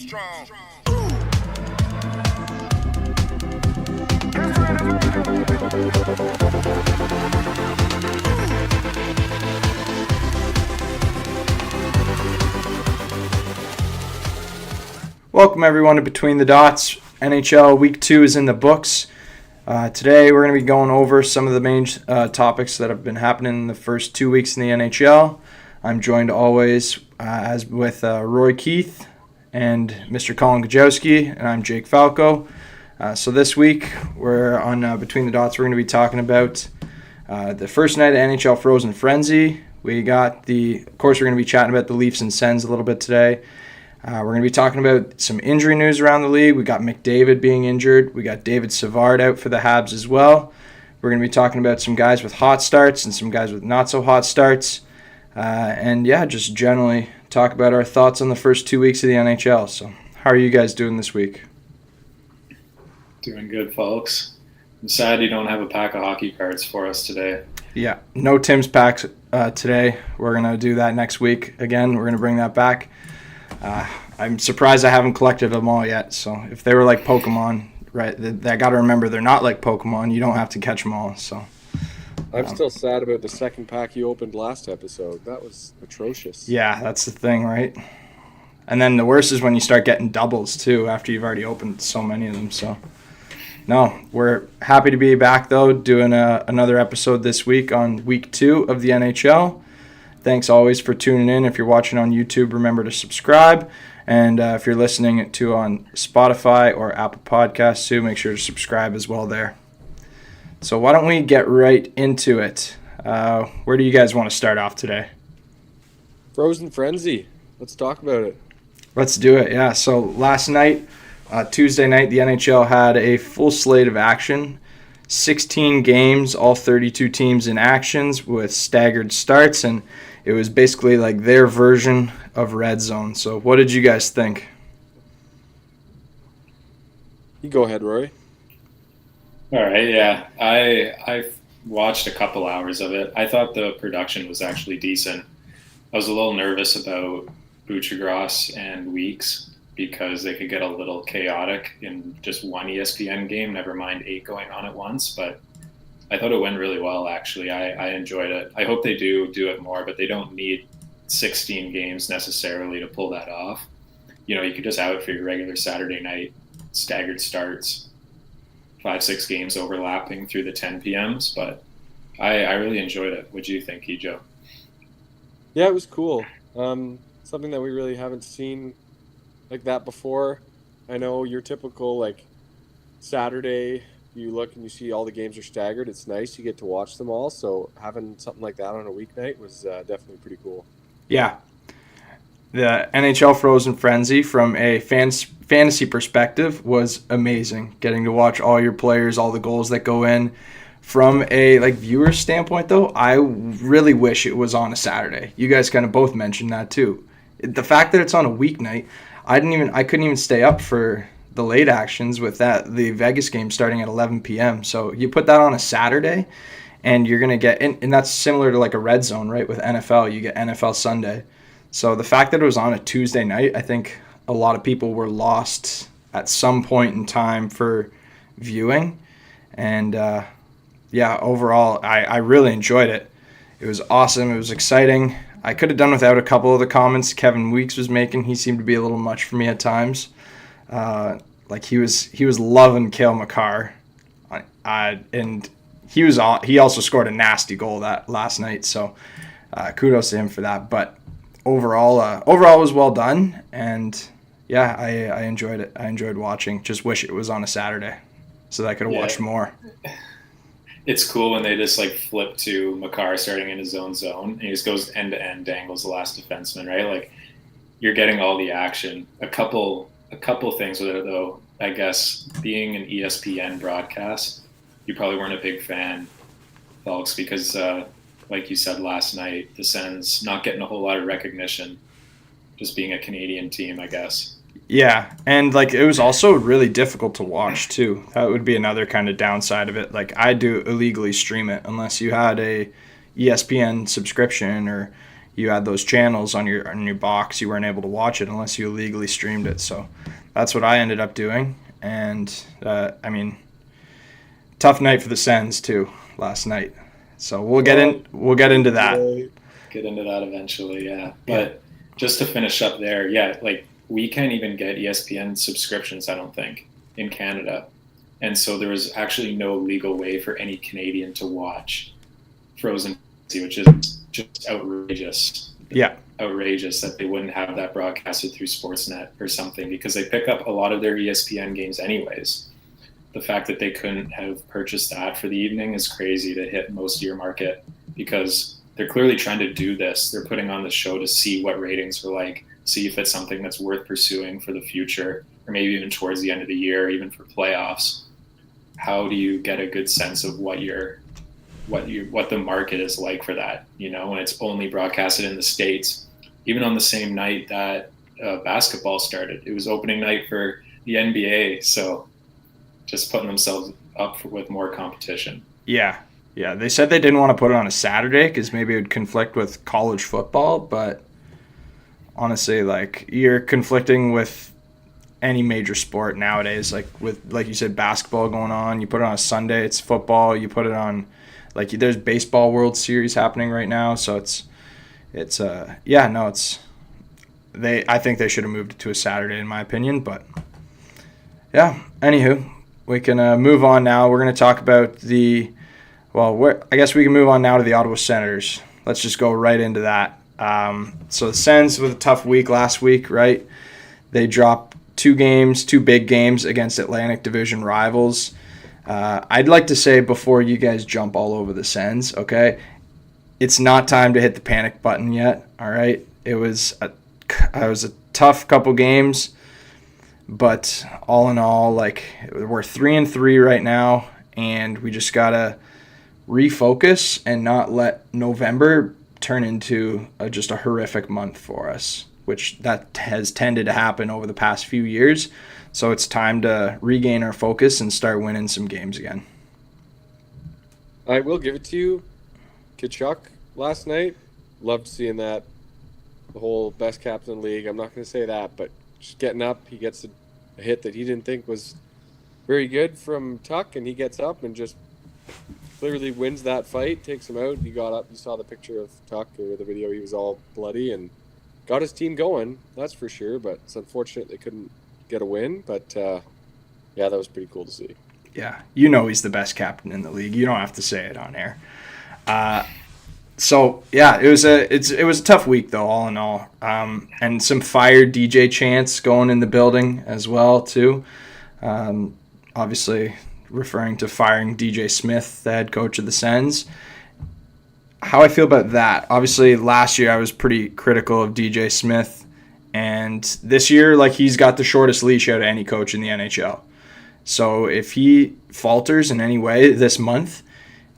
strong. Welcome everyone to Between the Dots. NHL Week 2 is in the books. Today we're going to be going over some of the main topics that have been happening in the first 2 weeks in the NHL. I'm joined always as with Roy Keith and Mr. Colin Gajowski, and I'm Jake Falco. So this week we're on Between the Dots. We're going to be talking about the first night of NHL Frozen Frenzy. Of course, we're going to be chatting about the Leafs and Sens a little bit today. We're going to be talking about some injury news around the league. We got McDavid being injured. We got David Savard out for the Habs as well. We're going to be talking about some guys with hot starts and some guys with not so hot starts. Just generally talk about our thoughts on the first 2 weeks of the NHL. So how are you guys doing this week? Doing good, folks. I'm sad you don't have a pack of hockey cards for us today. Yeah, no Tim's packs today. We're going to do that next week. Again, we're going to bring that back. I'm surprised I haven't collected them all yet. So if they were like Pokemon, right, I got to remember they're not like Pokemon. You don't have to catch them all. So I'm still sad about the second pack you opened last episode. That was atrocious. Yeah, that's the thing, right? And then the worst is when you start getting doubles too after you've already opened so many of them. So no, we're happy to be back though, doing another episode this week on week 2 of the NHL. Thanks always for tuning in. If you're watching on YouTube, remember to subscribe. And if you're listening to on Spotify or Apple Podcasts too, make sure to subscribe as well there. So why don't we get right into it? Where do you guys want to start off today? Frozen Frenzy. Let's talk about it. Let's do it, yeah. So last night, Tuesday night, the NHL had a full slate of action. 16 games, all 32 teams in actions with staggered starts, and it was basically like their version of Red Zone. So what did you guys think? You go ahead, Roy. All right, yeah. I watched a couple hours of it. I thought the production was actually decent. I was a little nervous about Buchagras and Weeks because they could get a little chaotic in just one ESPN game, never mind 8 going on at once. But I thought it went really well, actually. I enjoyed it. I hope they do it more, but they don't need 16 games necessarily to pull that off. You know, you could just have it for your regular Saturday night, staggered starts, 5-6 games overlapping through the 10 PMs. But I really enjoyed it. What do you think, Kijo? Yeah, it was cool. Something that we really haven't seen like that before. I know your typical like Saturday, you look and you see all the games are staggered. It's nice. You get to watch them all. So having something like that on a weeknight was definitely pretty cool. Yeah. The NHL Frozen Frenzy from a fantasy perspective was amazing. Getting to watch all your players, all the goals that go in. From a viewer standpoint, though, I really wish it was on a Saturday. You guys kind of both mentioned that too. The fact that it's on a weeknight, I couldn't even stay up for the late actions with the Vegas game starting at 11 p.m. So you put that on a Saturday, and you're gonna get, and that's similar to like a Red Zone, right? With NFL, you get NFL Sunday. So the fact that it was on a Tuesday night, I think a lot of people were lost at some point in time for viewing, and overall, I really enjoyed it. It was awesome. It was exciting. I could have done without a couple of the comments Kevin Weeks was making. He seemed to be a little much for me at times. He was loving Cale Makar, and he also scored a nasty goal that last night. So kudos to him for that. But overall it was well done, and yeah, I enjoyed it. I enjoyed watching. Just wish it was on a Saturday so that I could have watched more. It's cool when they just like flip to Makar starting in his own zone and he just goes end to end, dangles the last defenseman, right? Like you're getting all the action. A couple things with it though. I guess being an ESPN broadcast, you probably weren't a big fan, folks, because like you said last night, the Sens not getting a whole lot of recognition, just being a Canadian team, I guess. Yeah, and it was also really difficult to watch too. That would be another kind of downside of it. I do illegally stream it unless you had a ESPN subscription or you had those channels on your box, you weren't able to watch it unless you illegally streamed it. So that's what I ended up doing. And tough night for the Sens too last night. So we'll get into that. Get into that eventually, yeah. But just to finish up there, yeah, like we can't even get ESPN subscriptions, I don't think, in Canada. And so there was actually no legal way for any Canadian to watch Frozen, which is just outrageous. Yeah. Outrageous that they wouldn't have that broadcasted through Sportsnet or something, because they pick up a lot of their ESPN games anyways. The fact that they couldn't have purchased that for the evening is crazy to hit most of your market, because they're clearly trying to do this. They're putting on the show to see what ratings are like, see if it's something that's worth pursuing for the future, or maybe even towards the end of the year, even for playoffs. How do you get a good sense of what the market is like for that, when it's only broadcasted in the States? Even on the same night that basketball started, it was opening night for the NBA, so just putting themselves up with more competition. Yeah, they said they didn't want to put it on a Saturday because maybe it would conflict with college football, but honestly, like, you're conflicting with any major sport nowadays. Like you said, basketball going on, you put it on a Sunday, it's football. You put it on, like, there's baseball World Series happening right now, so I think they should have moved it to a Saturday in my opinion. But yeah, anywho, we can move on now. We're going to talk about I guess we can move on now to the Ottawa Senators. Let's just go right into that. So the Sens with a tough week last week, right? They dropped two big games against Atlantic Division rivals. I'd like to say, before you guys jump all over the Sens, okay, it's not time to hit the panic button yet, all right? It was a tough couple games, but all in all, like, we're 3-3 right now, and we just gotta refocus and not let November turn into just a horrific month for us, which that has tended to happen over the past few years. So it's time to regain our focus and start winning some games again. I will give it to you. Kachuk last night, loved seeing that. The whole best captain in the league. I'm not going to say that, but just getting up, he gets a hit that he didn't think was very good from Tuck, and he gets up and just clearly wins that fight, takes him out. He got up, you saw the picture of Tuck or the video, he was all bloody and got his team going, that's for sure, but it's unfortunate they couldn't get a win, but yeah, that was pretty cool to see. Yeah, he's the best captain in the league. You don't have to say it on air. So yeah, it was a tough week though, all in all, and some fired DJ chants going in the building as well too. Obviously, referring to firing DJ Smith, the head coach of the Sens. How I feel about that? Obviously, last year I was pretty critical of DJ Smith, and this year, like, he's got the shortest leash out of any coach in the NHL. So if he falters in any way this month,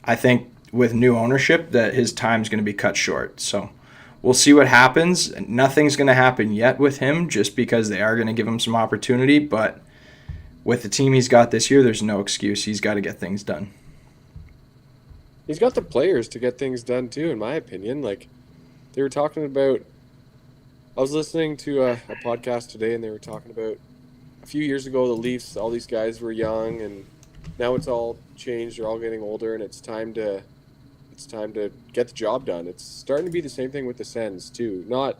I think with new ownership that his time's going to be cut short. So we'll see what happens. Nothing's going to happen yet with him, just because they are going to give him some opportunity, but with the team he's got this year, there's no excuse. He's got to get things done. He's got the players to get things done too, in my opinion. Like, they were talking about, I was listening to a podcast today, and they were talking about a few years ago, the Leafs, all these guys were young, and now it's all changed. They're all getting older, and it's time to get the job done. It's starting to be the same thing with the Sens too. Not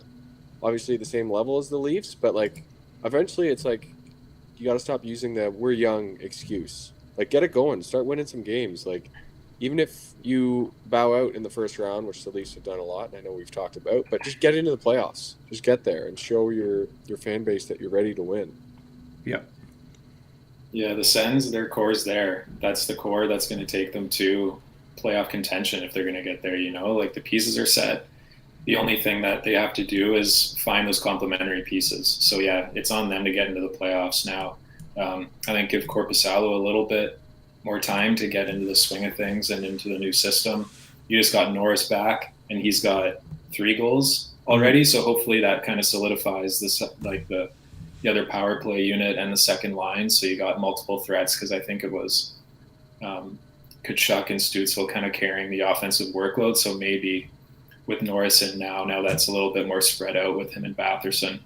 obviously the same level as the Leafs, but like eventually it's like you got to stop using the "we're young" excuse. Like, get it going, start winning some games. Like, even if you bow out in the first round, which the Leafs have done a lot, and I know we've talked about, but just get into the playoffs. Just get there and show your fan base that you're ready to win. Yep. Yeah, the Sens, their core's there. That's the core that's going to take them to playoff contention if they're going to get there, Like, the pieces are set. The only thing that they have to do is find those complementary pieces. So, yeah, it's on them to get into the playoffs now. I think give Korpisalo a little bit more time to get into the swing of things and into the new system. You just got Norris back, and he's got 3 goals already, so hopefully that kind of solidifies this, like the other power play unit and the second line, so you got multiple threats, because I think it was Kachuk and Stützle kind of carrying the offensive workload, so maybe with Norris in now that's a little bit more spread out with him and Batherson.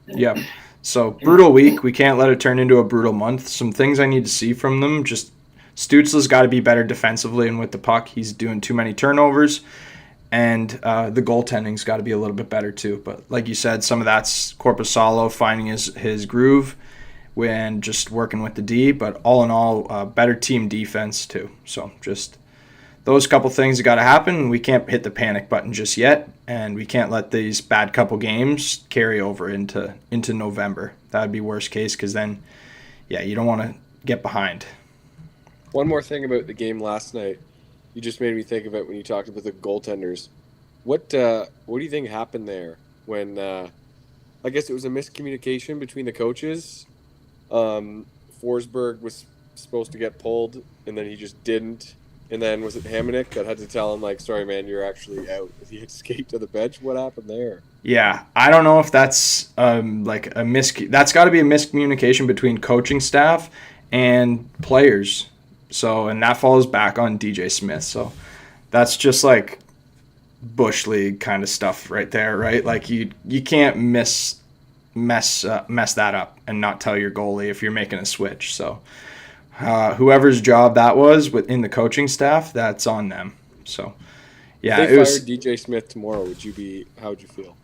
Yeah. So brutal week. We can't let it turn into a brutal month. Some things I need to see from them. Just Stutzla's got to be better defensively and with the puck. He's doing too many turnovers. And the goaltending's got to be a little bit better too. But like you said, some of that's Corpusalo finding his groove and just working with the D. But all in all, better team defense too. So just those couple things got to happen. We can't hit the panic button just yet, and we can't let these bad couple games carry over into November. That would be worst case, because then, yeah, you don't want to get behind. One more thing about the game last night. You just made me think of it when you talked about the goaltenders. What do you think happened there when I guess it was a miscommunication between the coaches? Forsberg was supposed to get pulled, and then he just didn't. And then was it Hamonic that had to tell him, like, sorry, man, you're actually out? He had to skate to the bench. What happened there? Yeah, I don't know if that's like that's got to be a miscommunication between coaching staff and players. So, and that falls back on DJ Smith. So that's just like Bush League kind of stuff right there, right? Like you can't mess that up and not tell your goalie if you're making a switch. So whoever's job that was within the coaching staff, that's on them. So yeah, if they fired DJ Smith tomorrow, how would you feel?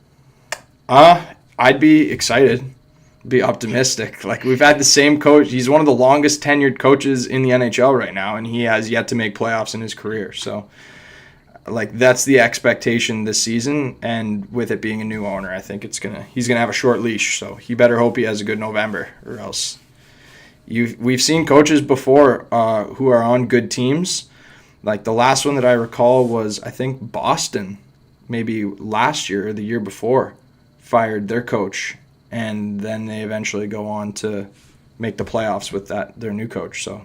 I'd be excited, be optimistic. Like, we've had the same coach. He's one of the longest tenured coaches in the NHL right now, and he has yet to make playoffs in his career. So like, that's the expectation this season, and with it being a new owner, I think he's gonna have a short leash. So he better hope he has a good November, or else we've seen coaches before who are on good teams. Like, the last one that I recall was, I think, Boston, maybe last year or the year before, fired their coach, and then they eventually go on to make the playoffs with their new coach. So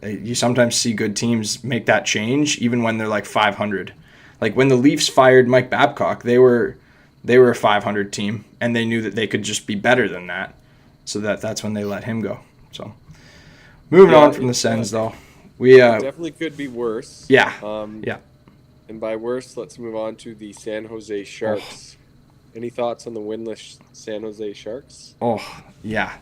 you sometimes see good teams make that change even when they're like 500. Like, when the Leafs fired Mike Babcock, they were a 500 team, and they knew that they could just be better than that. So that's when they let him go. So moving on from the Sens, though, we definitely could be worse. Yeah. Yeah. And by worse, let's move on to the San Jose Sharks. Any thoughts on the winless San Jose Sharks? Oh, yeah.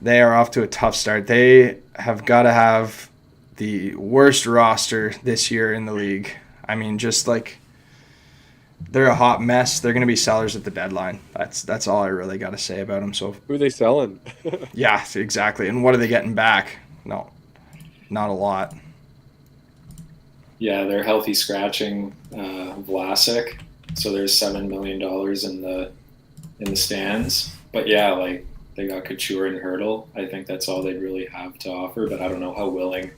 They are off to a tough start. They have got to have the worst roster this year in the league. I mean, just like, they're a hot mess. They're going to be sellers at the deadline. That's all I really got to say about them. So who are they selling? Yeah, exactly. And what are they getting back? No, not a lot. Yeah, they're healthy scratching Vlasic, so there's $7 million in the stands. But yeah, like, they got Couture and Hurdle. I think that's all they really have to offer. But I don't know how willing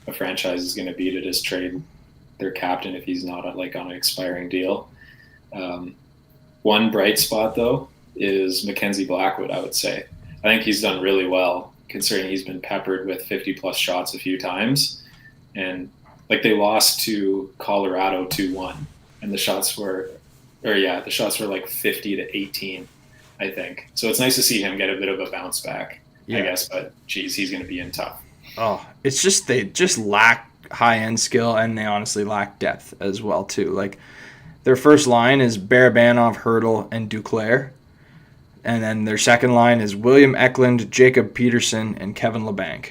a franchise is going to be to just trade their captain if he's not on an expiring deal. One bright spot, though, is Mackenzie Blackwood, I would say. I think he's done really well, considering he's been peppered with 50-plus shots a few times. And, like, they lost to Colorado 2-1, and the shots were like 50 to 18, I think. So it's nice to see him get a bit of a bounce back, I guess. But, geez, he's going to be in tough. Oh, it's just they just lack high-end skill, and they honestly lack depth as well, too. Like, their first line is Barabanov, Hurdle, and Duclair. And then their second line is William Eklund, Jacob Peterson, and Kevin LeBanc.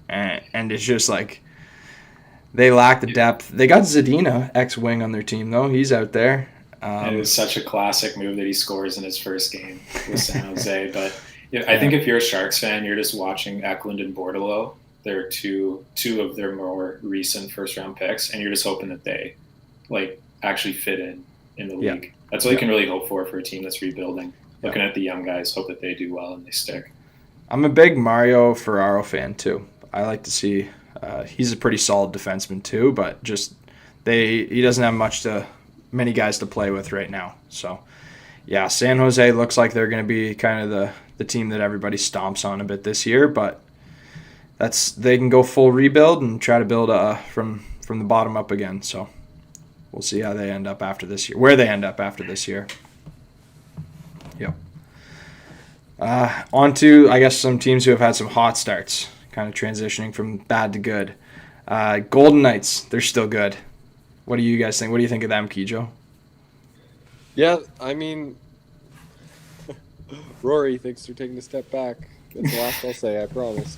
And it's just like, they lack the depth. They got Zadina, ex-wing, on their team, though. He's out there. It was such a classic move that he scores in his first game with San Jose. But I think if you're a Sharks fan, you're just watching Eklund and Bordelot. They're two of their more recent first-round picks, and you're just hoping that they, like, actually fit in the league. Yeah. That's all you can really hope for a team that's rebuilding. Looking at the young guys, hope that they do well and they stick. I'm a big Mario Ferraro fan too. I like to see he's a pretty solid defenseman too, but just he doesn't have many guys to play with right now. So yeah, San Jose looks like they're going to be kind of the team that everybody stomps on a bit this year, but they can go full rebuild and try to build from the bottom up again. So we'll see how they end up after this year. Where they end up after this year. Yep. On to, I guess, some teams who have had some hot starts, kind of transitioning from bad to good. Golden Knights, they're still good. What do you guys think? What do you think of them, Kijo? Yeah, I mean, Rory thinks they're taking a step back. That's the last I'll say, I promise.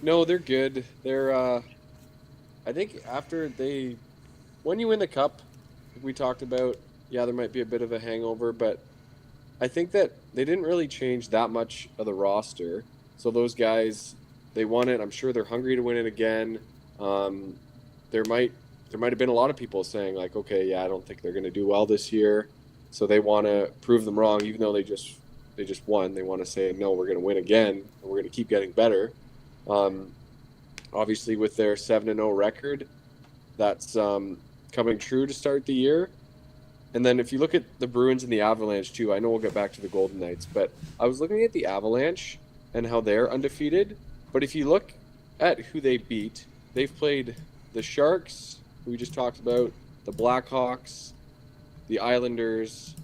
No, they're good. I think when you win the cup, like we talked about, yeah, there might be a bit of a hangover, but I think that they didn't really change that much of the roster. So those guys, they won it. I'm sure they're hungry to win it again. Um, there might have been a lot of people saying like, okay, yeah, I don't think they're going to do well this year. So they want to prove them wrong, even though they just won. They want to say, no, we're going to win again, and we're going to keep getting better. Um, Obviously, with their 7-0 record, that's coming true to start the year. And then if you look at the Bruins and the Avalanche too, I know we'll get back to the Golden Knights, but I was looking at the Avalanche and how they're undefeated. But if you look at who they beat, they've played the Sharks, who we just talked about, the Blackhawks, the Islanders.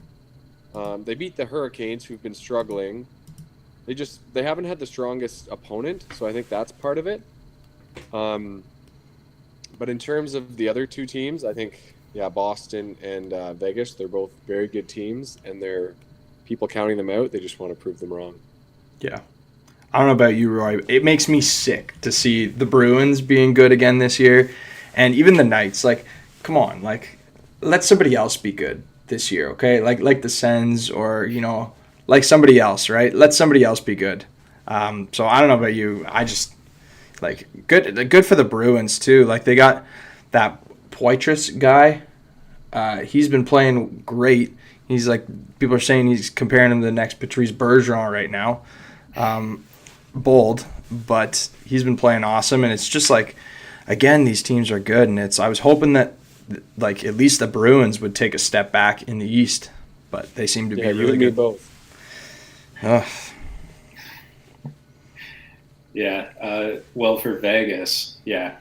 They beat the Hurricanes, who've been struggling. They haven't had the strongest opponent, so I think that's part of it. But in terms of the other two teams, I think, yeah, Boston and Vegas, they're both very good teams, and they're people counting them out. They just want to prove them wrong. Yeah. I don't know about you, Roy. It makes me sick to see the Bruins being good again this year, and even the Knights. Like, come on, like, let somebody else be good this year, okay? Like the Sens or like somebody else, right? Let somebody else be good. So I don't know about you. I just good for the Bruins too. Like they got that Poitras guy. He's been playing great. He's like people are saying he's comparing him to the next Patrice Bergeron right now. Bold, but he's been playing awesome, and it's just like again these teams are good, and I was hoping that like at least the Bruins would take a step back in the East, but they seem to be really you and good. me both. Yeah. Well, for Vegas, yeah,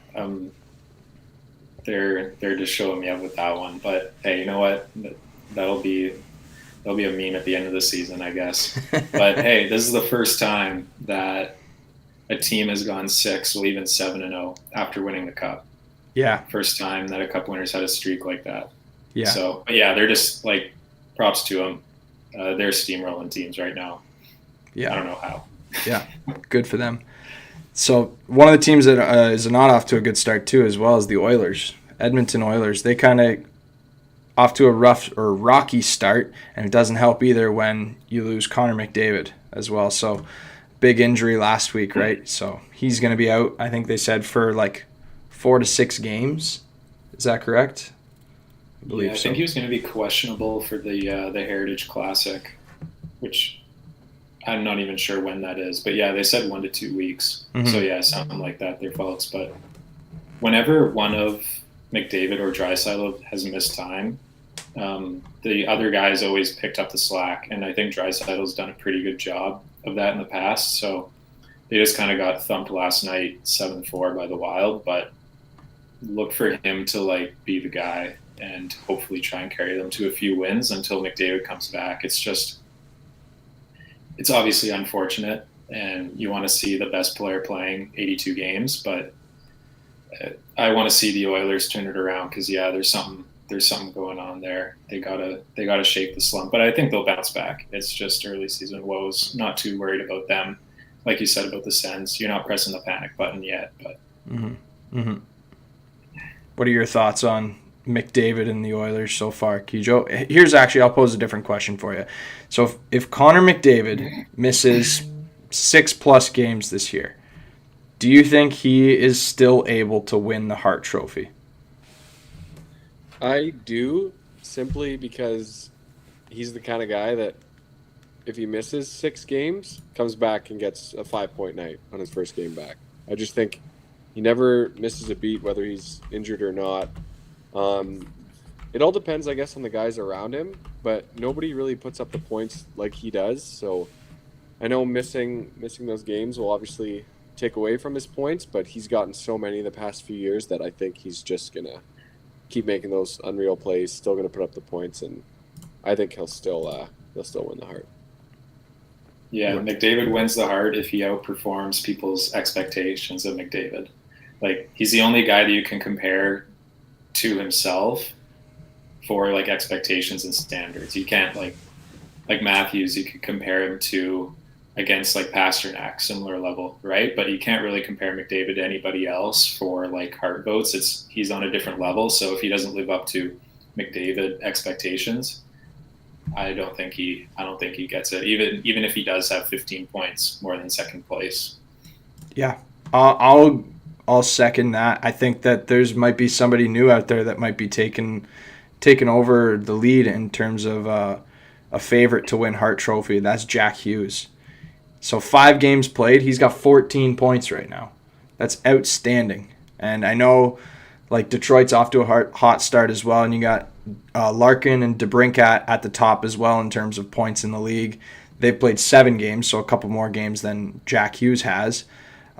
they're just showing me up with that one. But hey, you know what? That'll be a meme at the end of the season, I guess. But hey, this is the first time that a team has gone 6, well, even 7-0 after winning the cup. Yeah. First time that a cup winner's had a streak like that. Yeah. So, but yeah, they're just like props to them. They're steamrolling teams right now. Yeah. I don't know how. Yeah. Good for them. So one of the teams that is not off to a good start too, as well as the Oilers, Edmonton Oilers. They kind of off to a rough or rocky start, and it doesn't help either when you lose Connor McDavid as well. So big injury last week, right? So he's going to be out. I think they said for like 4 to 6 games. Is that correct? I believe I think he was going to be questionable for the Heritage Classic, which I'm not even sure when that is. But yeah, they said 1 to 2 weeks. Mm-hmm. So yeah, something like that, their faults. But whenever one of McDavid or Draisaitl has missed time, the other guys always picked up the slack. And I think Draisaitl's done a pretty good job of that in the past. So they just kind of got thumped last night 7-4 by the Wild. But look for him to like be the guy and hopefully try and carry them to a few wins until McDavid comes back. It's obviously unfortunate, and you want to see the best player playing 82 games, but I want to see the Oilers turn it around because yeah, there's something going on there. They gotta shake the slump, but I think they'll bounce back. It's just early season woes. Not too worried about them. Like you said about the Sens, you're not pressing the panic button yet. But What are your thoughts on McDavid and the Oilers so far, Kijo? Here's actually, I'll pose a different question for you. So if Connor McDavid misses 6+ games this year, do you think he is still able to win the Hart Trophy? I do, simply because he's the kind of guy that if he misses 6 games, comes back and gets a 5-point night on his first game back. I just think he never misses a beat, whether he's injured or not. It all depends, I guess, on the guys around him, but nobody really puts up the points like he does. So I know missing those games will obviously take away from his points, but he's gotten so many in the past few years that I think he's just gonna keep making those unreal plays, still gonna put up the points, and I think he'll still win the Hart. Yeah, McDavid wins the Hart if he outperforms people's expectations of McDavid. Like, he's the only guy that you can compare to himself for like expectations and standards. You can't like Matthews, you could compare him to against like Pasternak, similar level, right? But you can't really compare McDavid to anybody else for like heart votes. He's on a different level. So if he doesn't live up to McDavid expectations, I don't think he gets it. Even if he does have 15 points more than second place. Yeah, I'll second that. I think that there's might be somebody new out there that might be taking over the lead in terms of a favorite to win Hart Trophy. That's Jack Hughes. So 5 games played, he's got 14 points right now. That's outstanding. And I know like Detroit's off to a hot start as well, and you got Larkin and DeBrincat at the top as well in terms of points in the league. They've played 7 games, so a couple more games than Jack Hughes has.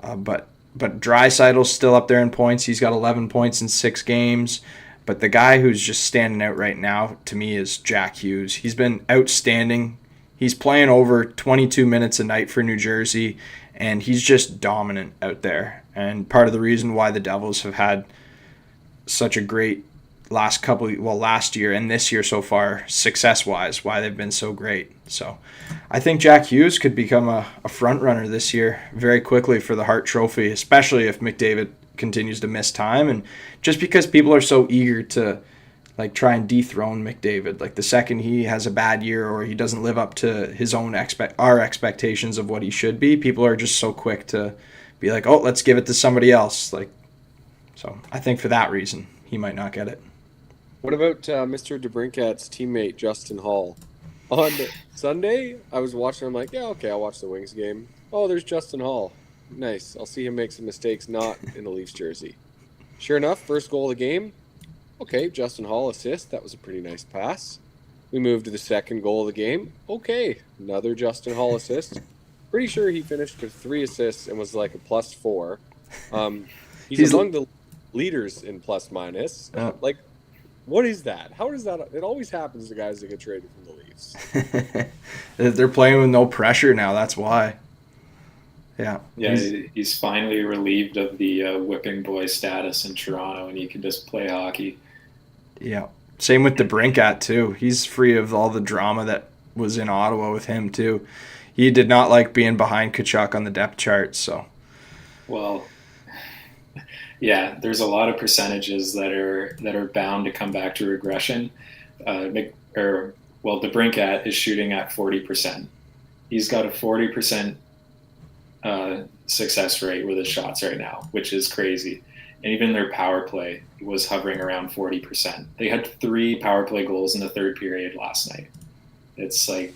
But Draisaitl's still up there in points. He's got 11 points in 6 games. But the guy who's just standing out right now to me is Jack Hughes. He's been outstanding. He's playing over 22 minutes a night for New Jersey, and he's just dominant out there. And part of the reason why the Devils have had such a great last year and this year so far, success-wise, why they've been so great. So I think Jack Hughes could become a front runner this year very quickly for the Hart Trophy, especially if McDavid continues to miss time, and just because people are so eager to like try and dethrone McDavid. Like the second he has a bad year or he doesn't live up to his own our expectations of what he should be, people are just so quick to be like, oh, let's give it to somebody else. Like, so I think for that reason he might not get it. What about Mr. DeBrincat's teammate Justin Hall? On Sunday, I was watching. I'm like, yeah, okay, I'll watch the Wings game. Oh, there's Justin Hall. Nice. I'll see him make some mistakes not in the Leafs jersey. Sure enough, first goal of the game. Okay, Justin Hall assist. That was a pretty nice pass. We moved to the second goal of the game. Okay, another Justin Hall assist. Pretty sure he finished with 3 assists and was like a +4. He's among the leaders in plus minus. Like, what is that? How does that? It always happens to guys that get traded from the Leafs. They're playing with no pressure now. That's why. Yeah. Yeah, he's finally relieved of the whipping boy status in Toronto, and he can just play hockey. Yeah. Same with DeBrincat, too. He's free of all the drama that was in Ottawa with him, too. He did not like being behind Tkachuk on the depth chart, so. Well, yeah, there's a lot of percentages that are bound to come back to regression. DeBrincat is shooting at 40%. He's got a 40% success rate with his shots right now, which is crazy. And even their power play was hovering around 40%. They had 3 power play goals in the third period last night. It's like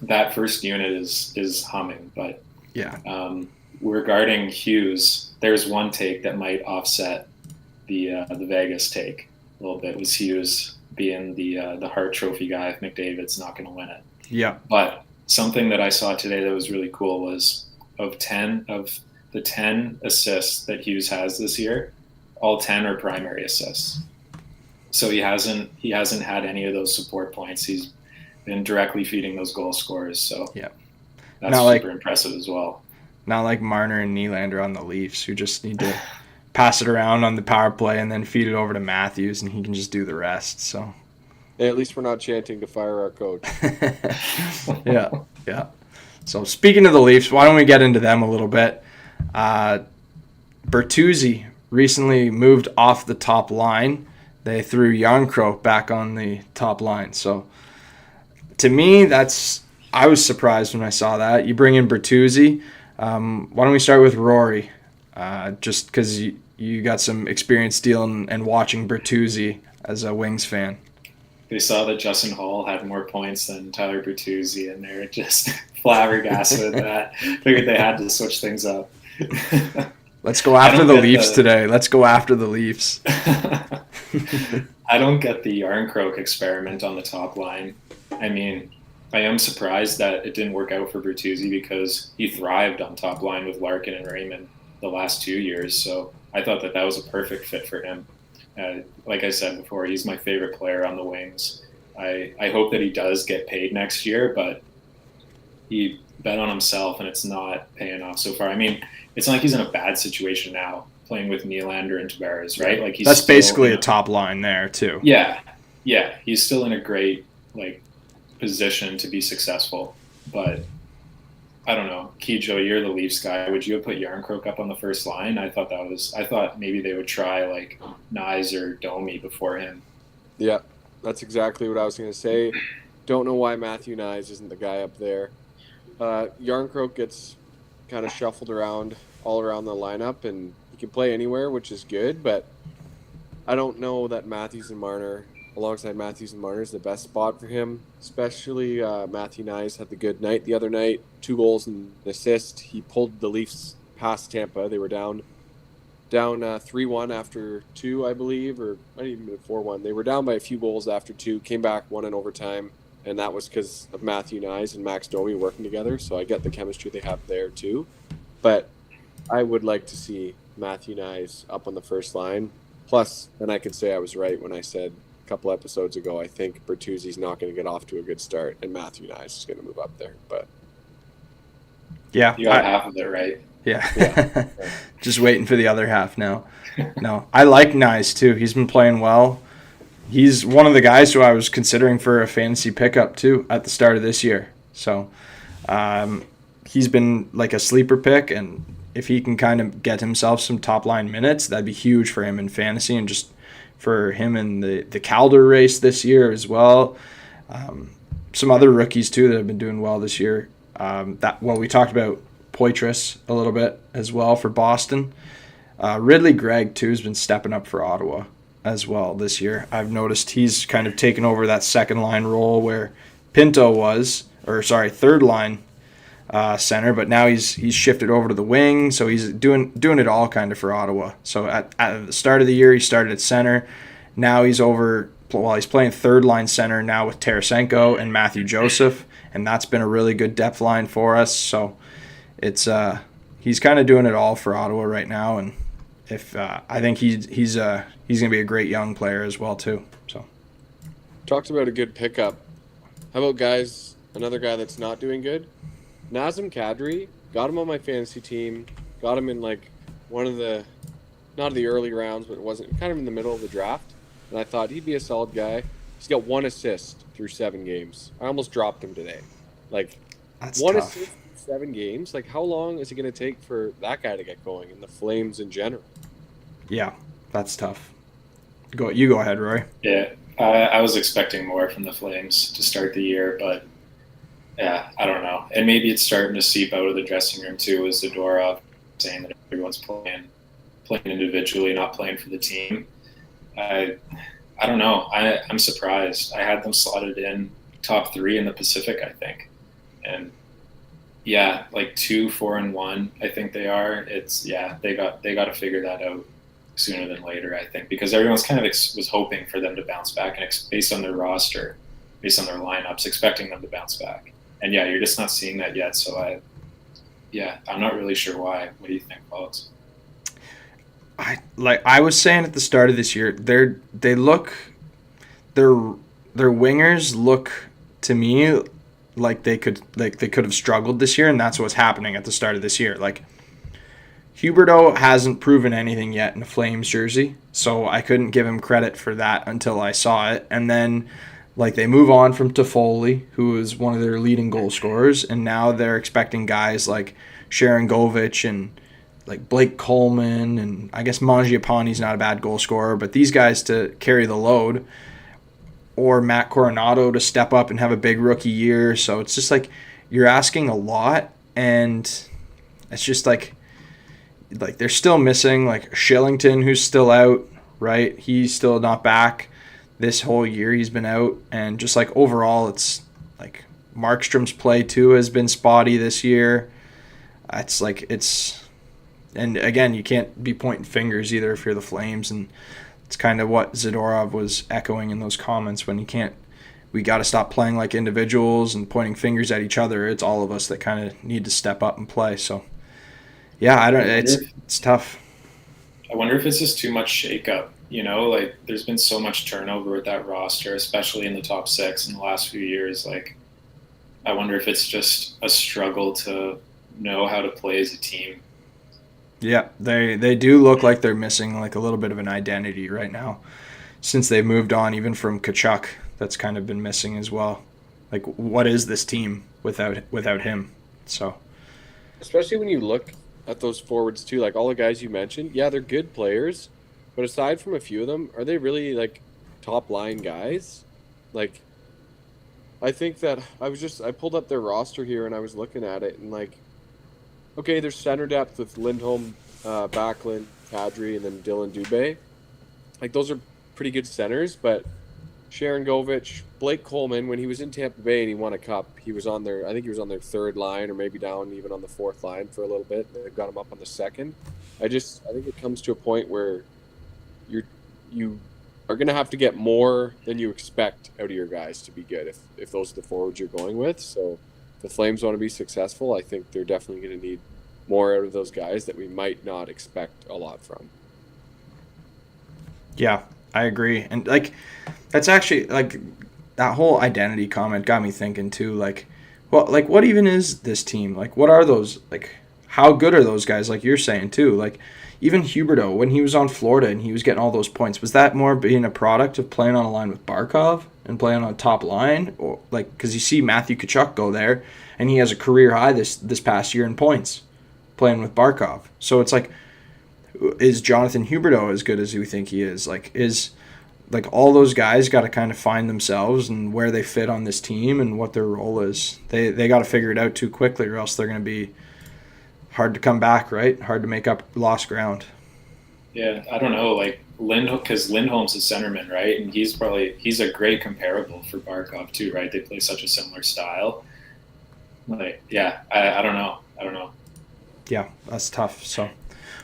that first unit is humming. But yeah, regarding Hughes, there's one take that might offset the Vegas take a little bit. Was Hughes being the Hart Trophy guy if McDavid's not going to win it? Yeah. But something that I saw today that was really cool was of the 10 assists that Hughes has this year, all 10 are primary assists. So he hasn't had any of those support points. He's been directly feeding those goal scorers. So yeah, that's super impressive as well. Not like Marner and Nylander on the Leafs, who just need to pass it around on the power play and then feed it over to Matthews, and he can just do the rest. So hey, at least we're not chanting to fire our coach. Yeah. So speaking of the Leafs, why don't we get into them a little bit? Bertuzzi recently moved off the top line. They threw Jarnkrok back on the top line. So to me, I was surprised when I saw that. You bring in Bertuzzi. Why don't we start with Rory? Just because you got some experience dealing and watching Bertuzzi as a Wings fan. They saw that Justin Hall had more points than Tyler Bertuzzi, and they're just flabbergasted at that. Figured they had to switch things up. Let's go after the Leafs today. Let's go after the Leafs. I don't get the Jarnkrok experiment on the top line. I mean, I am surprised that it didn't work out for Bertuzzi because he thrived on top line with Larkin and Raymond the last 2 years. So I thought that was a perfect fit for him. Like I said before, he's my favorite player on the Wings. I hope that he does get paid next year, but he bet on himself and it's not paying off so far. I mean, it's not like he's in a bad situation now. playing with Nylander and Tavares, right? Like That's basically a top line there too. Yeah, he's still in a great position to be successful, but I don't know. Kijo, you're the Leafs guy. Would you have put Yarncroke up on the first line? I thought maybe they would try Nyes or Domi before him. Yeah, that's exactly what I was going to say. Don't know why Matthew Nyes isn't the guy up there. Yarncroke gets kind of shuffled around all around the lineup, and he can play anywhere, which is good, but I don't know that Matthews and Marner, alongside Matthews and Marner, is the best spot for him, especially Matthew Nyes had the good night the other night, 2 goals and an assist. He pulled the Leafs past Tampa. They were down 3-1 after 2, I believe, or might even been 4-1. They were down by a few goals after 2, came back, won in overtime, and that was because of Matthew Nyes and Max Domi working together, so I get the chemistry they have there too. But I would like to see Matthew Nyes up on the first line. Plus, and I could say I was right when I said a couple episodes ago, I think Bertuzzi's not going to get off to a good start, and Matthew Nyes is going to move up there. But yeah, you got half of it right. Yeah. Just waiting for the other half now. No, I like Nyes too. He's been playing well. He's one of the guys who I was considering for a fantasy pickup too at the start of this year. So he's been like a sleeper pick, and if he can kind of get himself some top line minutes, that'd be huge for him in fantasy and just for him in the Calder race this year as well. Some other rookies too that have been doing well this year. We talked about Poitras a little bit as well for Boston. Ridley Gregg too has been stepping up for Ottawa as well this year. I've noticed he's kind of taken over that second line role where Pinto was, third line center, but now he's shifted over to the wing, so he's doing it all kind of for Ottawa. So at the start of the year, he started at center. Now he's playing third line center now with Tarasenko and Matthew Joseph, and that's been a really good depth line for us. So it's he's kind of doing it all for Ottawa right now, and if I think he's going to be a great young player as well too. So talked about a good pickup. How about another guy that's not doing good? Nazem Kadri, got him on my fantasy team, got him in one of the, not the early rounds, but it wasn't, kind of in the middle of the draft, and I thought he'd be a solid guy. He's got 1 assist through 7 games. I almost dropped him today. That's one tough. assist through 7 games? How long is it going to take for that guy to get going, and the Flames in general? Yeah, that's tough. You go ahead, Roy. Yeah, I was expecting more from the Flames to start the year, but yeah, I don't know. And maybe it's starting to seep out of the dressing room too, with Zadorov saying that everyone's playing individually, not playing for the team. I don't know. I'm surprised. I had them slotted in top 3 in the Pacific, I think. And yeah, 2, 4, and 1, I think they are. They got to figure that out sooner than later, I think, because everyone's kind of was hoping for them to bounce back, and based on their roster, based on their lineups, expecting them to bounce back. And yeah, you're just not seeing that yet. So I'm not really sure why. What do you think, folks? I was saying at the start of this year, their wingers look to me like they could have struggled this year, and that's what's happening at the start of this year. Huberdeau hasn't proven anything yet in a Flames jersey, so I couldn't give him credit for that until I saw it. And then they move on from Toffoli, who is one of their leading goal scorers, and now they're expecting guys like Sharon Govich and Blake Coleman, and I guess Mangiapane's not a bad goal scorer, but these guys to carry the load, or Matt Coronado to step up and have a big rookie year. So it's just you're asking a lot, and it's just they're still missing Shillington, who's still out, right? He's still not back. This whole year he's been out, and just overall it's Markstrom's play too has been spotty this year. And again, you can't be pointing fingers either if you're the Flames, and it's kind of what Zadorov was echoing in those comments when we got to stop playing like individuals and pointing fingers at each other. It's all of us that kind of need to step up and play. So yeah, it's tough. I wonder if it's just too much shakeup. There's been so much turnover with that roster, especially in the top 6 in the last few years. I wonder if it's just a struggle to know how to play as a team. Yeah, they do look like they're missing like a little bit of an identity right now since they've moved on, even from Kachuk. That's kind of been missing as well. Like, what is this team without him? So Especially when you look at those forwards too, like all the guys you mentioned. Yeah, they're good players, but aside from a few of them, are they really like top line guys? Like, I think that I pulled up their roster here and I was looking at it and like, okay, there's center depth with Lindholm, Backlund, Kadri, and then Dylan Dubé. Like those are pretty good centers, but Sharon Govich, Blake Coleman, when he was in Tampa Bay and he won a cup, he was on their, I think he was on their third line or maybe down even on the fourth line for a little bit. They've got him up on the second. I think it comes to a point where you are going to have to get more than you expect out of your guys to be good if those are the forwards you're going with. So if the Flames want to be successful, I think they're definitely going to need more out of those guys that we might not expect a lot from. yeah, I agree. And like that's actually like that whole identity comment got me thinking too. Like what even is this team? Like, what are those? Like, how good are those guys? Like you're saying too. Like, even Huberdeau when he was on Florida and he was getting all those points, was that more being a product of playing on a line with Barkov and playing on a top line, or like because you see Matthew Tkachuk go there and he has a career high this past year in points playing with Barkov. So it's like, is Jonathan Huberdeau as good as we think he is? Like all those guys got to kind of find themselves and where they fit on this team and what their role is. They got to figure it out too quickly, or else they're going to be hard to come back, right? Hard to make up lost ground. Yeah, I don't know, like because Lindholm's a centerman, right? And he's a great comparable for Barkov too, right? They play such a similar style. Like, yeah, I don't know. I don't know. Yeah, that's tough. So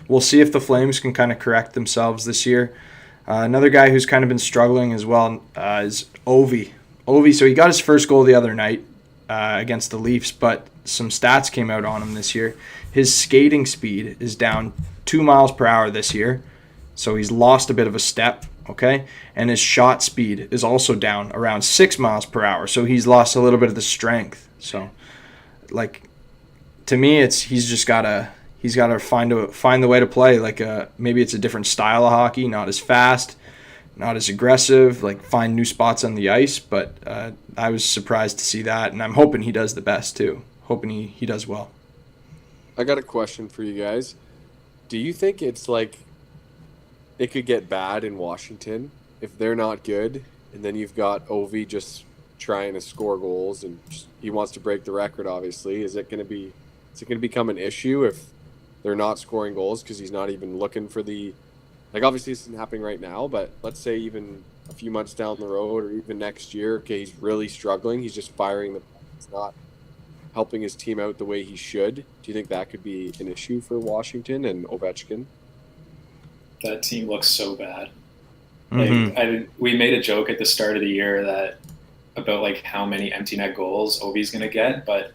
we'll see if the Flames can kind of correct themselves this year. Another guy who's kind of been struggling as well is Ovi. So he got his first goal the other night against the Leafs, but some stats came out on him this year. His skating speed is down 2 miles per hour this year, so he's lost a bit of a step, okay? And his shot speed is also down around 6 miles per hour, so he's lost a little bit of the strength. So, like, to me, he's got to find the way to play. Like maybe it's a different style of hockey, not as fast, not as aggressive. Like find new spots on the ice. But I was surprised to see that, and I'm hoping he does the best too. Hoping he does well. I got a question for you guys. Do you think it's like it could get bad in Washington if they're not good, and then you've got Ovi just trying to score goals and he wants to break the record? Obviously, is it going to become an issue if they're not scoring goals because he's not even looking for the, like, obviously this isn't happening right now, but let's say even a few months down the road or even next year, okay, he's really struggling. He's just firing the, he's not helping his team out the way he should. Do you think that could be an issue for Washington and Ovechkin? That team looks so bad. Mm-hmm. Like we made a joke at the start of the year about like how many empty net goals Ovi's going to get, but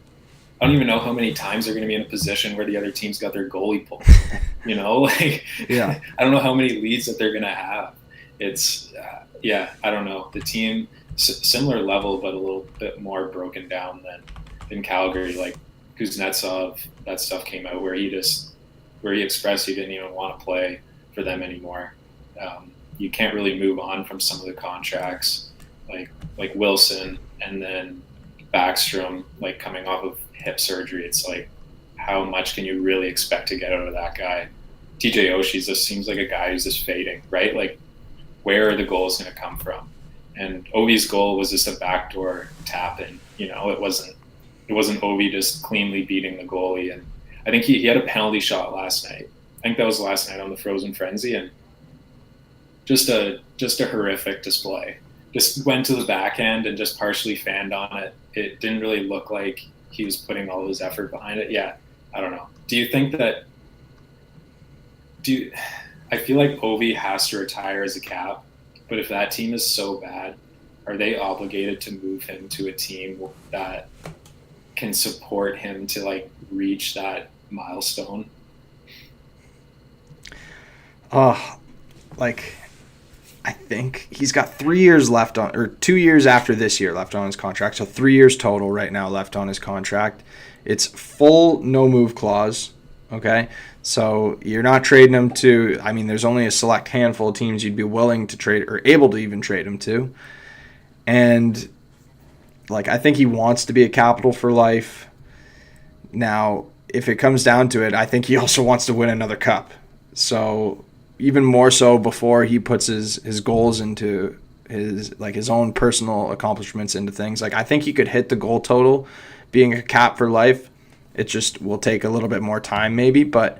I don't even know how many times they're going to be in a position where the other team's got their goalie pulled. You know, like Yeah. I don't know how many leads that they're going to have. It's I don't know. The team similar level, but a little bit more broken down than Calgary. Like Kuznetsov, that stuff came out where he expressed he didn't even want to play for them anymore. You can't really move on from some of the contracts, like Wilson and then Backstrom, like coming off of hip surgery. It's like, how much can you really expect to get out of that guy? TJ Oshie just seems like a guy who's just fading, right? Like, where are the goals going to come from? And Ovi's goal was just a backdoor tap in. You know, it wasn't Ovi just cleanly beating the goalie. And I think he had a penalty shot last night. I think that was last night on the Frozen Frenzy, and just a horrific display. Just went to the backhand and just partially fanned on it. It didn't really look like he was putting all his effort behind it. Yeah, I don't know. Do you think that? I feel like Ovi has to retire as a Cap, but if that team is so bad, are they obligated to move him to a team that can support him to like reach that milestone? Like I think he's got 3 years left on, or 2 years after this year left on his contract. So 3 years total right now left on his contract. It's full no move clause. Okay. So you're not trading him to. I mean, there's only a select handful of teams you'd be willing to trade or able to even trade him to. And like, I think he wants to be a Capital for life. Now, if it comes down to it, I think he also wants to win another cup. So even more so before he puts his goals into his own personal accomplishments into things. Like, I think he could hit the goal total being a Cap for life. It just will take a little bit more time maybe, but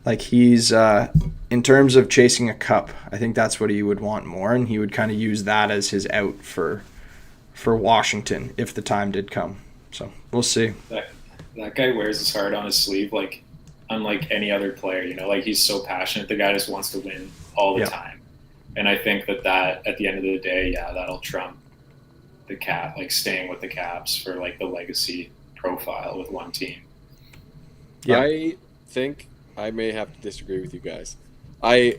like he's in terms of chasing a cup, I think that's what he would want more, and he would kind of use that as his out for Washington if the time did come. So we'll see. That guy wears his heart on his sleeve, like unlike any other player. You know, like he's so passionate. The guy just wants to win all the time, and I think that at the end of the day, yeah, that'll trump the Cap, like staying with the Caps for like the legacy profile with one team. Yeah. I think I may have to disagree with you guys. I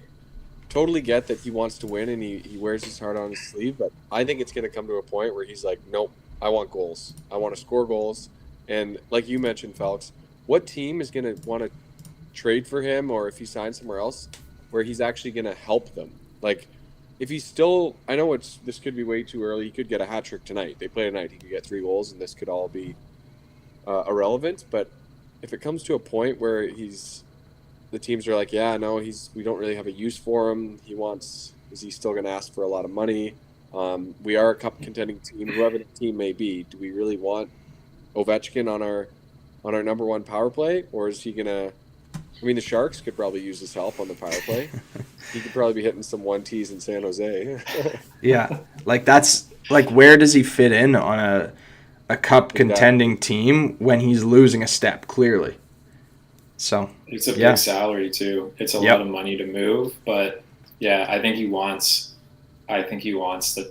totally get that he wants to win and he wears his heart on his sleeve, but I think it's going to come to a point where he's like, nope, I want goals. I want to score goals. And like you mentioned, Felix, what team is going to want to trade for him, or if he signs somewhere else, where he's actually going to help them? Like, if he's still, I know this could be way too early. He could get a hat trick tonight. They play tonight. He could get 3 goals, and this could all be irrelevant. But if it comes to a point where the teams are like, yeah, no, we don't really have a use for him. Is he still going to ask for a lot of money? We are a cup contending team, whoever the team may be. Do we really want Ovechkin on our number one power play, or is he going to? I mean, the Sharks could probably use his help on the power play. He could probably be hitting some 1-Ts in San Jose. Yeah, like that's like, where does he fit in on a cup contending team when he's losing a step clearly? So it's a big salary too. It's a lot of money to move, but yeah, I think he wants the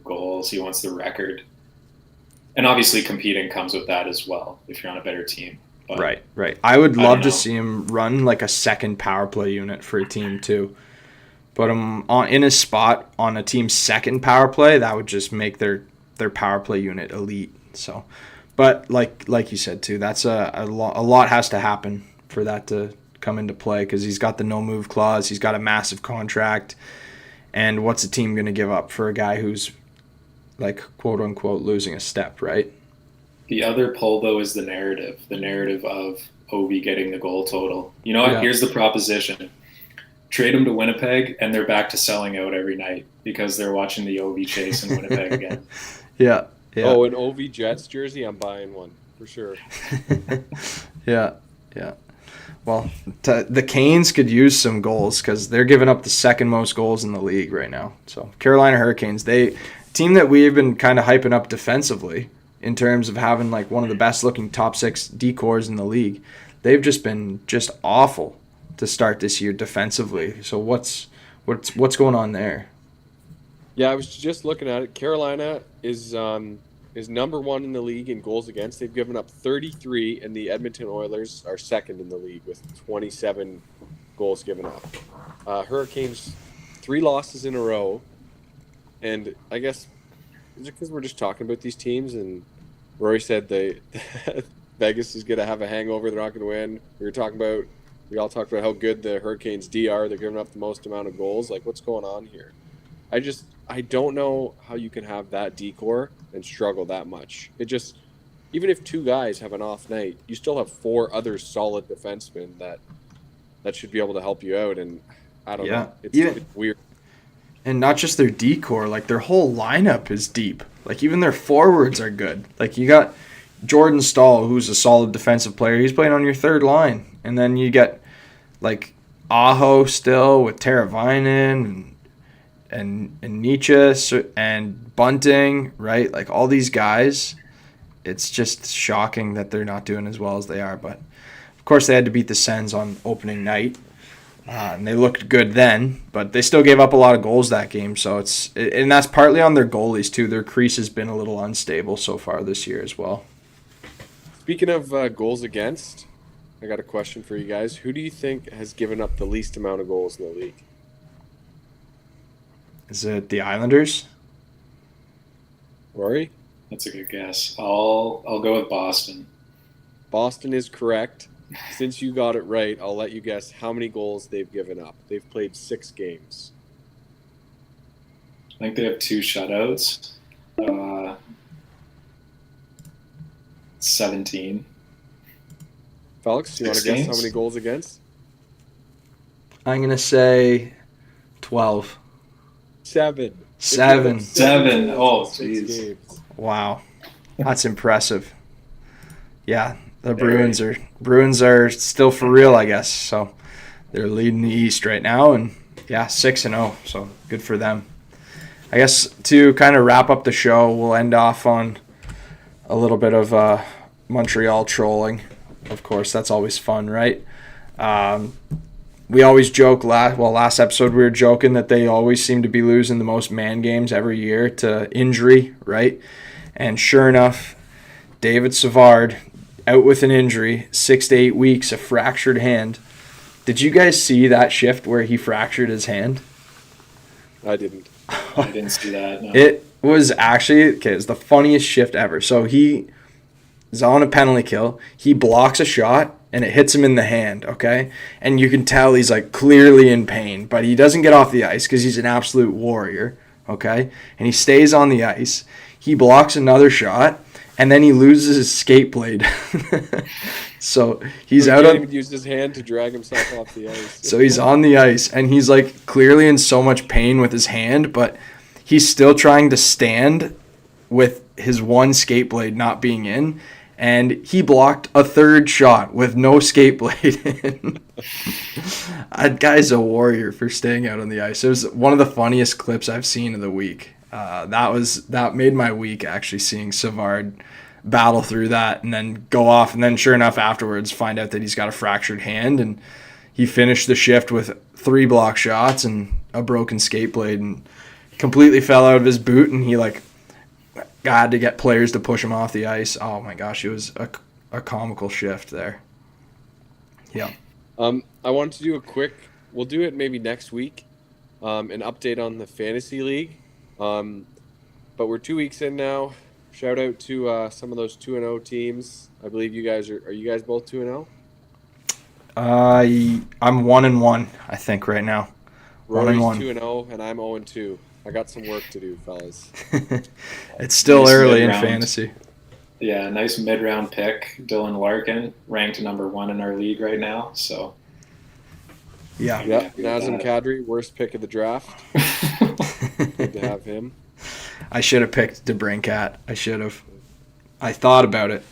goals. He wants the record, and obviously competing comes with that as well if you're on a better team. But right. I would love to see him run like a second power play unit for a team too. Put him in his spot on a team's second power play. That would just make their power play unit elite. So, but like you said too, that's a lot has to happen for that to come into play, because he's got the no move clause. He's got a massive contract, and what's a team going to give up for a guy who's like quote unquote losing a step, right? The other pull, though, is the narrative of Ovi getting the goal total. You know what? Yeah. Here's the proposition. Trade him to Winnipeg, and they're back to selling out every night because they're watching the Ovi chase in Winnipeg again. Yeah. Oh, an Ovi Jets jersey? I'm buying one for sure. Yeah. Well, the Canes could use some goals because they're giving up the second most goals in the league right now. So Carolina Hurricanes, team that we've been kind of hyping up defensively, in terms of having like one of the best looking top 6 decors in the league. They've just been awful to start this year defensively. So what's going on there? Yeah, I was just looking at it. Carolina is number 1 in the league in goals against. They've given up 33, and the Edmonton Oilers are second in the league with 27 goals given up. Hurricanes 3 losses in a row, and I guess is it because we're just talking about these teams and Rory said Vegas is going to have a hangover, they're not going to win. We all talked about how good the Hurricanes D are. They're giving up the most amount of goals. Like, what's going on here? I don't know how you can have that decor and struggle that much. Even if 2 guys have an off night, you still have 4 other solid defensemen that should be able to help you out. And I don't know. It's weird. And not just their decor, like their whole lineup is deep. Like even their forwards are good. Like you got Jordan Staal, who's a solid defensive player. He's playing on your third line. And then you get like Aho still with Teravainen and Nietzsche and Bunting, right? Like all these guys, it's just shocking that they're not doing as well as they are. But of course they had to beat the Sens on opening night. And they looked good then, but they still gave up a lot of goals that game. So and that's partly on their goalies too. Their crease has been a little unstable so far this year as well. Speaking of goals against, I got a question for you guys. Who do you think has given up the least amount of goals in the league? Is it the Islanders? Rory? That's a good guess. I'll go with Boston. Boston is correct. since you got it right, I'll let you guess how many goals they've given up. They've played 6 games. I think they have 2 shutouts. 17. Felix, you want to guess how many goals against? I'm going to say 12. 7. 7. 7. Oh, jeez. Wow. That's impressive. Yeah, the Bruins are still for real, I guess. So they're leading the East right now, and yeah, 6-0. So good for them. I guess to kind of wrap up the show, we'll end off on a little bit of Montreal trolling. Of course, that's always fun, right? We always joke. Last episode we were joking that they always seem to be losing the most man games every year to injury, right? And sure enough, David Savard out with an injury, 6 to 8 weeks, a fractured hand. Did you guys see that shift where he fractured his hand? I didn't. I didn't see that. No. It was actually, it's the funniest shift ever. So he is on a penalty kill. He blocks a shot, and it hits him in the hand, okay? And you can tell he's, like, clearly in pain. But he doesn't get off the ice because he's an absolute warrior, okay? And he stays on the ice. He blocks another shot, and then he loses his skate blade. So he's he out can't on... even use his hand to drag himself off the ice. So he's on the ice, and he's, like, clearly in so much pain with his hand, but he's still trying to stand with his one skate blade not being in, and he blocked a third shot with no skate blade in. That guy's a warrior for staying out on the ice. It was one of the funniest clips I've seen of the week. That made my week, actually, seeing Savard battle through that and then go off, and then sure enough afterwards find out that he's got a fractured hand, and he finished the shift with 3 block shots and a broken skate blade and completely fell out of his boot, and he had to get players to push him off the ice. Oh my gosh, it was a comical shift there. Yeah. I wanted to do we'll do it maybe next week, an update on the fantasy league. But we're 2 weeks in now. Shout out to some of those 2-0 teams. I believe you guys are you guys both 2-0? I'm 1-1, I think, right now. Rory's 1-1. 2-0, and I'm 0-2. I got some work to do, fellas. It's still Nice early in mid-round. fantasy. Yeah, nice mid-round pick. Dylan Larkin, ranked number 1 in our league right now. So Yeah. Yeah, Nazem Kadri, worst pick of the draft. Good to have him. I should have picked DeBrincat. I should have. I thought about it.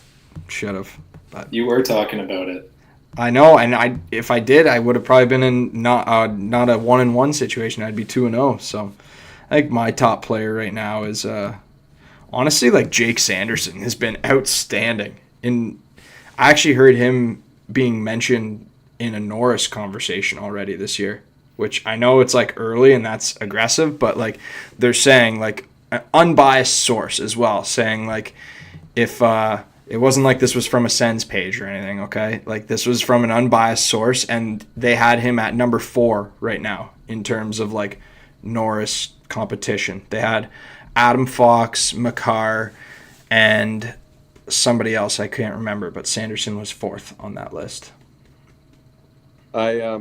Should have. But you were talking about it. I know, and if I did, I would have probably been in not a 1-1 situation. I'd be 2-0. So I think my top player right now is honestly, like, Jake Sanderson has been outstanding. I actually heard him being mentioned in a Norris conversation already this year, which I know it's like early and that's aggressive, but like they're saying, like, an unbiased source as well, saying like if it wasn't like this was from a Sens page or anything, okay? Like this was from an unbiased source, and they had him at number 4 right now in terms of like Norris competition. They had Adam Fox, Makar, and somebody else I can't remember, but Sanderson was 4th on that list. I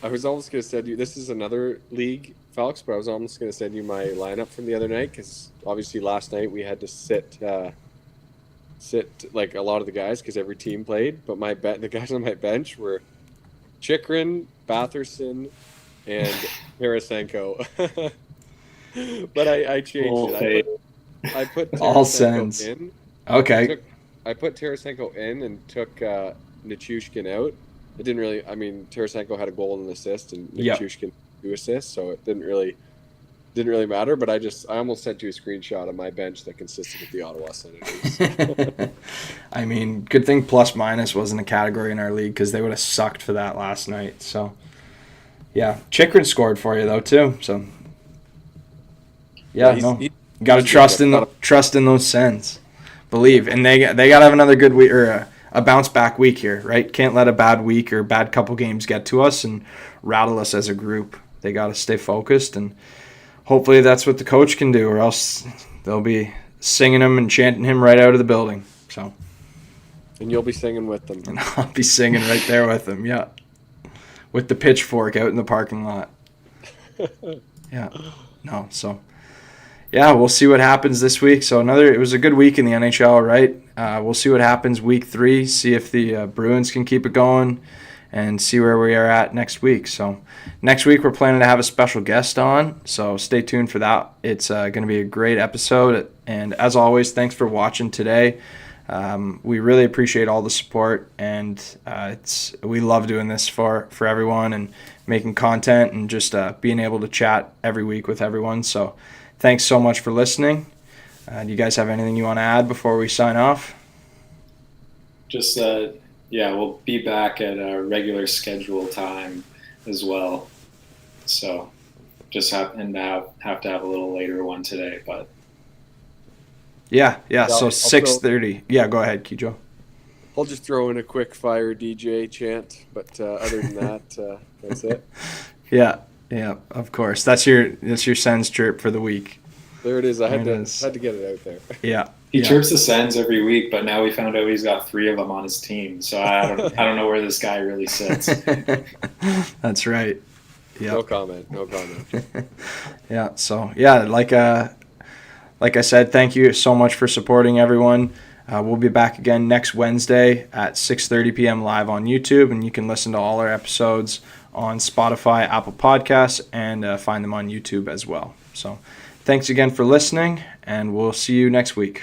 was almost going to send you, this is another league, Felix, but I was almost going to send you my lineup from the other night, because obviously last night we had to sit like a lot of the guys because every team played, but the guys on my bench were Chikrin, Batherson, and Tarasenko. But I changed it. I put all Tarasenko Sens in. Okay. I put Tarasenko in and took Nichushkin out. It didn't really. I mean, Tarasenko had a goal and an assist, and Nichushkin 2 assists, so it didn't really matter. But I almost sent you a screenshot of my bench that consisted of the Ottawa Senators. I mean, good thing plus minus wasn't a category in our league, because they would have sucked for that last night. So yeah, Chikrin scored for you though too. So yeah, you got to trust in those Sens. Believe, and they got to have another good week, or a bounce back week here, right? Can't let a bad week or bad couple games get to us and rattle us as a group. They got to stay focused, and hopefully that's what the coach can do, or else they'll be singing him and chanting him right out of the building. So And you'll be singing with them. And I'll be singing right there with them, yeah. With the pitchfork out in the parking lot. Yeah. No, so yeah, we'll see what happens this week. So it was a good week in the NHL, right? We'll see what happens week 3, see if the Bruins can keep it going, and see where we are at next week. So next week we're planning to have a special guest on, so stay tuned for that. It's going to be a great episode, and as always, thanks for watching today. We really appreciate all the support, and we love doing this for everyone and making content and just being able to chat every week with everyone. So thanks so much for listening. Do you guys have anything you want to add before we sign off? Just we'll be back at a regular schedule time as well. So just happen to have a little later one today, but yeah. So 6:30. Yeah, go ahead, Kijo. I'll just throw in a quick fire DJ chant, but other than that, that's it. Yeah, of course. That's your Sens chirp for the week. There it is. I had to get it out there. Yeah. He chirps the Sens every week, but now we found out he's got 3 of them on his team. So I don't know where this guy really sits. That's right. Yeah. No comment. Yeah. So like I said, thank you so much for supporting everyone. We'll be back again next Wednesday at 6:30 p.m. live on YouTube, and you can listen to all our episodes on Spotify, Apple Podcasts, and find them on YouTube as well. So thanks again for listening, and we'll see you next week.